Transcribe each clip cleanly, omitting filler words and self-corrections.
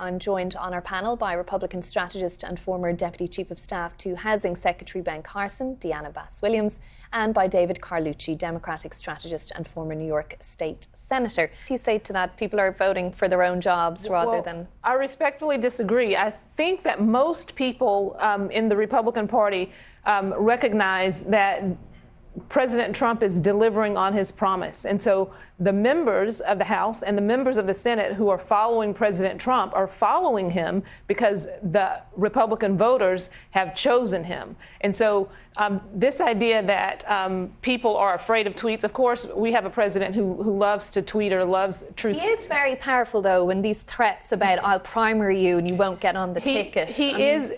I'm joined on our panel by Republican strategist and former Deputy Chief of Staff to Housing Secretary Ben Carson, Deanna Bass-Williams, and by David Carlucci, Democratic strategist and former New York State Senator. What do you say to that? People are voting for their own jobs rather than... I respectfully disagree. I think that most people in the Republican Party recognize that President Trump is delivering on his promise. And so the members of the House and the members of the Senate who are following President Trump are following him because the Republican voters have chosen him. And so this idea that people are afraid of tweets, of course, we have a president who loves to tweet or loves truth. He is very powerful, though, when these threats about I'll primary you and you won't get on the ticket.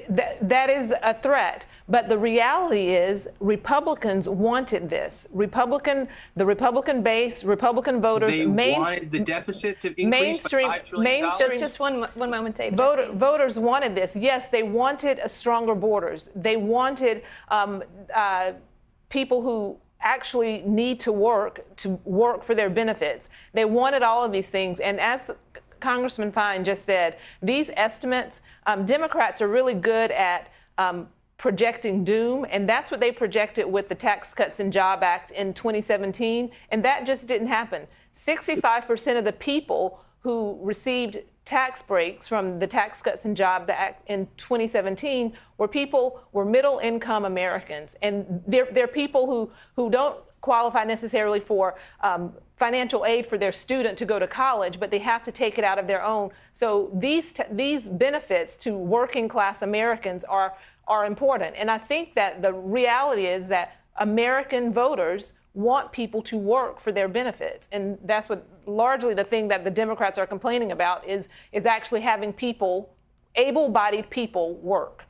That is a threat. But the reality is Republicans wanted this. The Republican base, Republican voters, they wanted the deficit to increase by $5 trillion. Just one moment, David. Voters wanted this. Yes, they wanted stronger borders. They wanted people who actually need to work for their benefits. They wanted all of these things. And as Congressman Fine just said, these estimates, Democrats are really good at projecting doom, and that's what they projected with the Tax Cuts and Jobs Act in 2017, and that just didn't happen. 65% of the people who received tax breaks from the Tax Cuts and Jobs Act in 2017 were middle-income Americans, and they're people who don't qualify necessarily for financial aid for their student to go to college, but they have to take it out of their own. So these benefits to working-class Americans are important. And I think that the reality is that American voters want people to work for their benefits. And that's what largely the thing that the Democrats are complaining about is actually having people, able-bodied people, work.